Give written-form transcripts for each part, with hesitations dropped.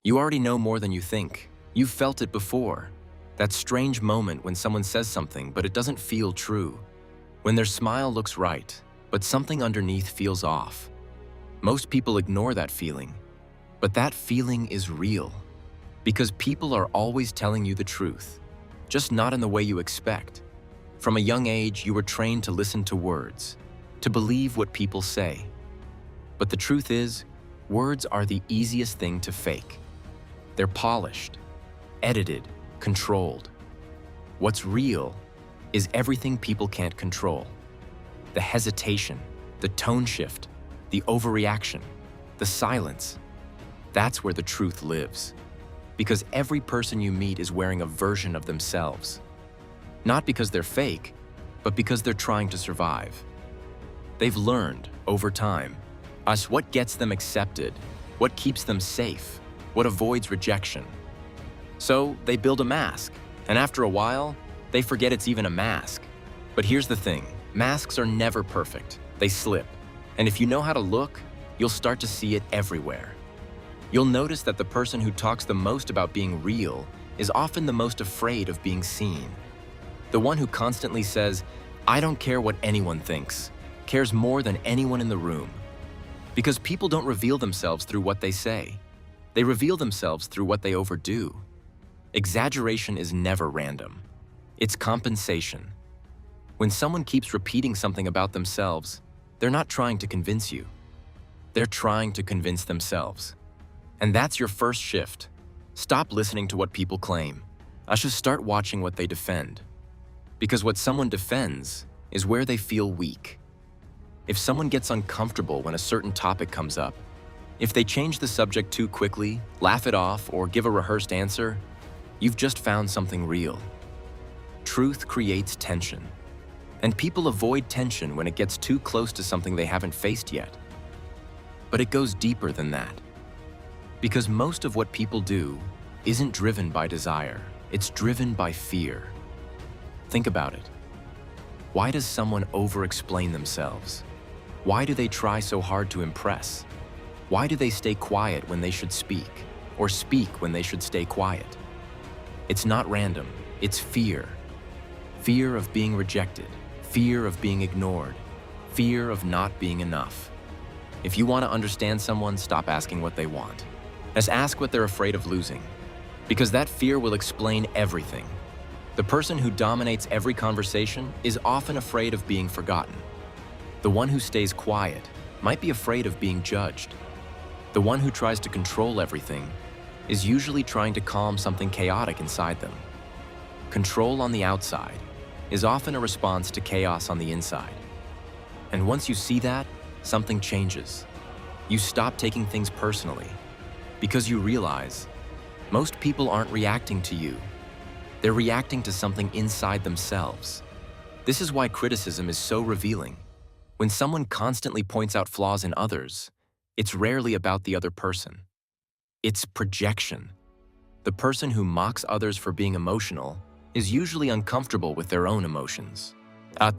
You already know more than you think. You've felt it before. That strange moment when someone says something but it doesn't feel true. When their smile looks right, but something underneath feels off. Most people ignore that feeling, but that feeling is real. Because people are always telling you the truth, just not in the way you expect. From a young age, you were trained to listen to words, to believe what people say. But the truth is, words are the easiest thing to fake. They're polished, edited, controlled. What's real is everything people can't control. The hesitation, the tone shift, the overreaction, the silence. That's where the truth lives. Because every person you meet is wearing a version of themselves. Not because they're fake, but because they're trying to survive. They've learned, over time, what gets them accepted, what keeps them safe, what avoids rejection. So they build a mask, and after a while, they forget it's even a mask. But here's the thing, masks are never perfect. They slip. And if you know how to look, you'll start to see it everywhere. You'll notice that the person who talks the most about being real is often the most afraid of being seen. The one who constantly says, "I don't care what anyone thinks," cares more than anyone in the room. Because people don't reveal themselves through what they say. They reveal themselves through what they overdo. Exaggeration is never random. It's compensation. When someone keeps repeating something about themselves, they're not trying to convince you. They're trying to convince themselves. And that's your first shift. Stop listening to what people claim. I should start watching what they defend. Because what someone defends is where they feel weak. If someone gets uncomfortable when a certain topic comes up, if they change the subject too quickly, laugh it off, or give a rehearsed answer, you've just found something real. Truth creates tension. And people avoid tension when it gets too close to something they haven't faced yet. But it goes deeper than that. Because most of what people do isn't driven by desire, it's driven by fear. Think about it. Why does someone over-explain themselves? Why do they try so hard to impress? Why do they stay quiet when they should speak, or speak when they should stay quiet? It's not random, it's fear. Fear of being rejected, fear of being ignored, fear of not being enough. If you want to understand someone, stop asking what they want. Just ask what they're afraid of losing, because that fear will explain everything. The person who dominates every conversation is often afraid of being forgotten. The one who stays quiet might be afraid of being judged. The one who tries to control everything is usually trying to calm something chaotic inside them. Control on the outside is often a response to chaos on the inside. And once you see that, something changes. You stop taking things personally, because you realize most people aren't reacting to you. They're reacting to something inside themselves. This is why criticism is so revealing. When someone constantly points out flaws in others, it's rarely about the other person. It's projection. The person who mocks others for being emotional is usually uncomfortable with their own emotions.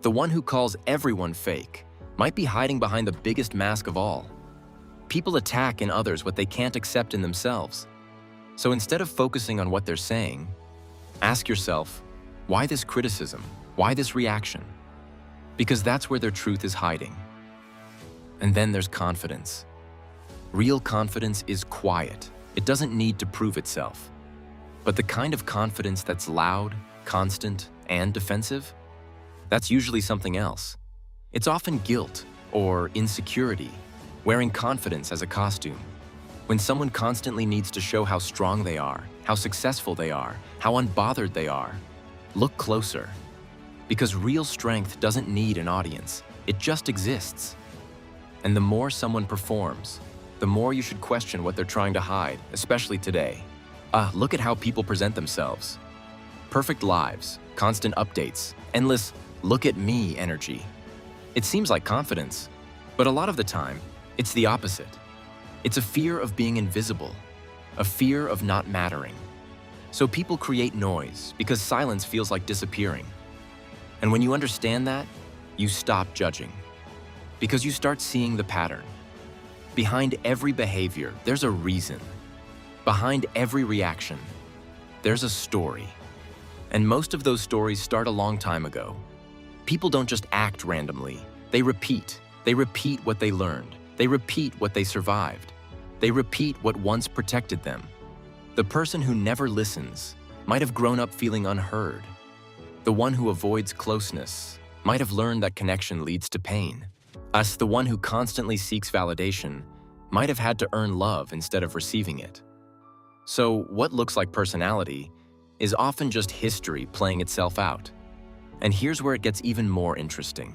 The one who calls everyone fake might be hiding behind the biggest mask of all. People attack in others what they can't accept in themselves. So instead of focusing on what they're saying, ask yourself, why this criticism? Why this reaction? Because that's where their truth is hiding. And then there's confidence. Real confidence is quiet. It doesn't need to prove itself. But the kind of confidence that's loud, constant, and defensive, that's usually something else. It's often guilt or insecurity, wearing confidence as a costume. When someone constantly needs to show how strong they are, how successful they are, how unbothered they are, look closer. Because real strength doesn't need an audience, it just exists. And the more someone performs, the more you should question what they're trying to hide, especially today. Look at how people present themselves. Perfect lives, constant updates, endless "look at me" energy. It seems like confidence, but a lot of the time, it's the opposite. It's a fear of being invisible, a fear of not mattering. So people create noise because silence feels like disappearing. And when you understand that, you stop judging. Because you start seeing the pattern. Behind every behavior, there's a reason. Behind every reaction, there's a story. And most of those stories start a long time ago. People don't just act randomly. They repeat. They repeat what they learned. They repeat what they survived. They repeat what once protected them. The person who never listens might have grown up feeling unheard. The one who avoids closeness might have learned that connection leads to pain. The one who constantly seeks validation, might have had to earn love instead of receiving it. So what looks like personality is often just history playing itself out. And here's where it gets even more interesting.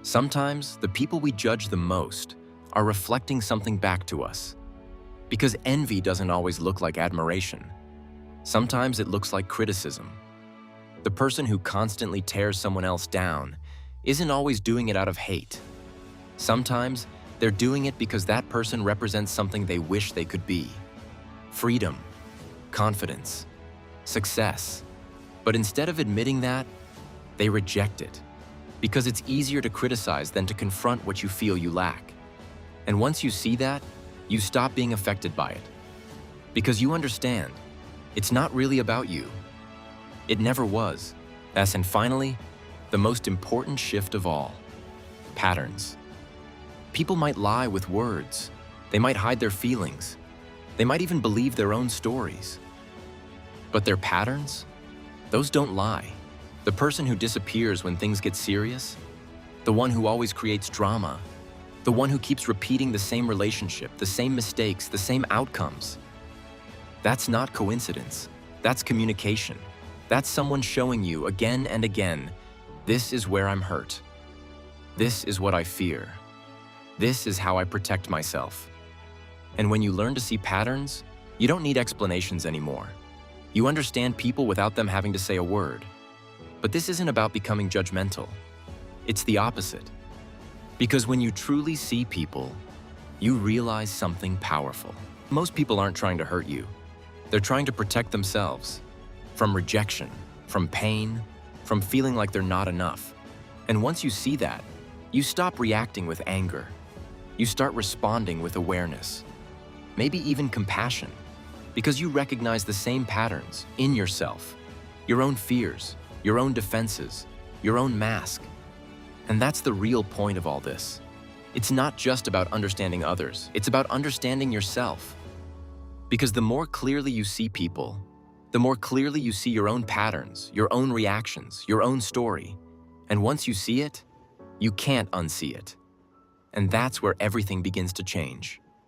Sometimes the people we judge the most are reflecting something back to us. Because envy doesn't always look like admiration. Sometimes it looks like criticism. The person who constantly tears someone else down isn't always doing it out of hate. Sometimes they're doing it because that person represents something they wish they could be. Freedom, confidence, success. But instead of admitting that, they reject it. Because it's easier to criticize than to confront what you feel you lack. And once you see that, you stop being affected by it. Because you understand, it's not really about you. It never was. And finally, the most important shift of all, patterns. People might lie with words. They might hide their feelings. They might even believe their own stories. But their patterns? Those don't lie. The person who disappears when things get serious, the one who always creates drama, the one who keeps repeating the same relationship, the same mistakes, the same outcomes. That's not coincidence. That's communication. That's someone showing you again and again, this is where I'm hurt. This is what I fear. This is how I protect myself. And when you learn to see patterns, you don't need explanations anymore. You understand people without them having to say a word. But this isn't about becoming judgmental. It's the opposite. Because when you truly see people, you realize something powerful. Most people aren't trying to hurt you. They're trying to protect themselves from rejection, from pain, from feeling like they're not enough. And once you see that, you stop reacting with anger. You start responding with awareness, maybe even compassion, because you recognize the same patterns in yourself, your own fears, your own defenses, your own mask. And that's the real point of all this. It's not just about understanding others, it's about understanding yourself. Because the more clearly you see people, the more clearly you see your own patterns, your own reactions, your own story. And once you see it, you can't unsee it. And that's where everything begins to change.